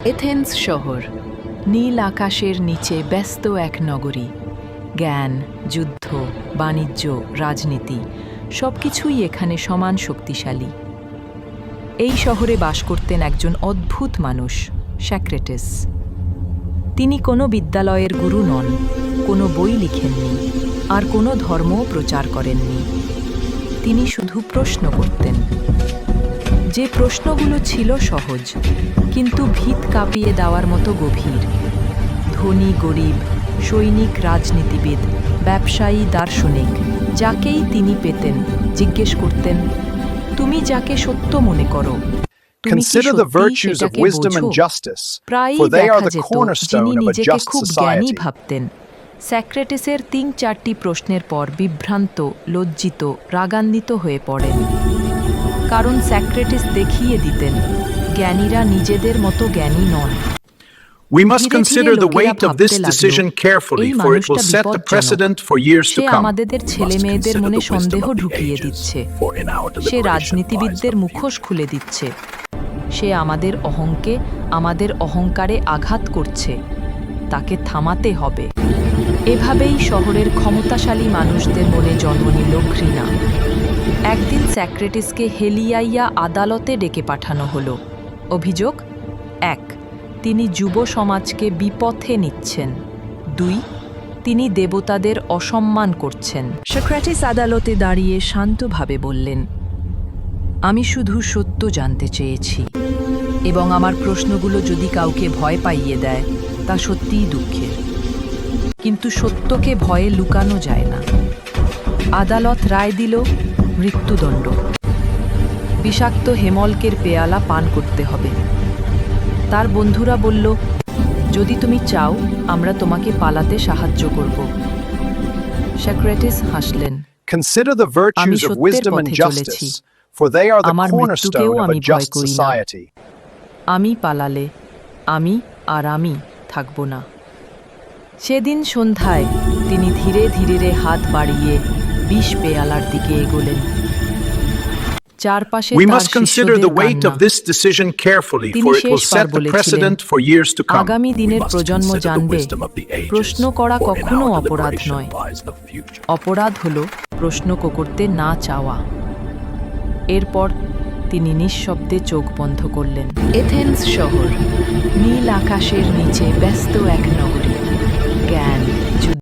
Athens শহর, নীল আকাশের নিচে ব্যস্ত এক নগরী। জ্ঞান, যুদ্ধ, বাণিজ্য, রাজনীতি সবকিছুই এখানে সমান শক্তিশালী। এই শহরে বাস করতেন একজন অদ্ভুত মানুষ, সক্রেটিস। তিনি কোনো বিদ্যালয়ের গুরু নন, কোনো বই লিখেননি, আর কোনো ধর্মও প্রচার করেননি। তিনি শুধু প্রশ্ন করতেন। যে প্রশ্নগুলো ছিল সহজ, কিন্তু ভিত কাঁপিয়ে দেওয়ার মতো গভীর। ধনী গরিব, সৈনিক রাজনীতিবিদ, ব্যবসায়ী দার্শনিক, যাকেই তিনি পেতেন জিজ্ঞেস করতেন, তুমি যাকে সত্য মনে করো, তুমি কি Consider the সত্যিই virtues of সেটাকে wisdom and বোঝো? justice, প্রায়ই for they দেখা are the যেত যিনি cornerstone of a নিজেকে just খুব জ্ঞানী society. ভাবতেন, সক্রেটিসের ৩-৪টি প্রশ্নের পর বিভ্রান্ত, লজ্জিত, রাগান্বিত হয়ে পড়েন। কারণ সক্রেটিস দেখিয়ে দিতেন, জ্ঞানীরা নিজেদের মতো জ্ঞানী নন। We must ধীরে consider ধীরে the weight লোকেরা of this ভাবতে লাগলো, decision carefully, এই for it will মানুষটা set the বিপজ্জনক। precedent for years say to come. আমাদের ছেলে মেয়েদের মনে সন্দেহ ঢুকিয়ে দিচ্ছে। সে রাজনীতিবিদদের মুখোশ খুলে দিচ্ছে। সে আমাদের অহংকে, আমাদের অহংকারে আঘাত করছে। তাকে থামাতে হবে। এভাবেই শহরের ক্ষমতাশালী মানুষদের মনে জন্ম নিল ঘৃণা। একদিন সক্রেটিসকে হেলিয়াইয়া আদালতে ডেকে পাঠানো হলো। অভিযোগ ১, তিনি যুব সমাজকে বিপথে নিচ্ছেন। ২, তিনি দেবতাদের অসম্মান করছেন। সক্রেটিস আদালতে দাঁড়িয়ে শান্তভাবে বললেন, আমি শুধু সত্য জানতে চেয়েছি, এবং আমার প্রশ্নগুলো যদি কাউকে ভয় পাইয়ে দেয় তা সত্যিই দুঃখের। কিন্তু সত্যকে ভয়ে লুকানো যায় না। আদালত রায় দিল মৃত্যুদণ্ড। বিষাক্ত হেমলকের পেয়ালা পান করতে হবে। তার বন্ধুরা বলল, যদি তুমি চাও আমরা তোমাকে পালাতে সাহায্য করব। সক্রেটিস হাসলেন। Consider the আমি virtues of সত্যের wisdom and পথে চলেছি। justice, for they are the আমার মৃত্যুকেও cornerstone of আমি a ভয় just করি না। society. আমি পালালে আমি থাকব না। সেদিন সন্ধ্যায় তিনি ধীরে ধীরে হাত বাড়িয়ে বিষ পেয়ালার দিকে এগোলেন। চারপাশে We তার must consider শিষ্যদের the weight কান্না। of this decision carefully, তিনি for it will শেষবার set the বলেছিলেন, precedent for years to come. আগামী দিনের We must প্রজন্ম consider the জানবে, wisdom of the ages, প্রশ্ন করা for in কখনো our অপরাধ deliberation নয়। lies the future. অপরাধ হলো প্রশ্ন করতে না চাওয়া। এরপর তিনি নিঃশব্দে চোখ বন্ধ করলেন। এথেন্স শহর, নীল আকাশের নিচে ব্যস্ত এক নগরী। জ্ঞান,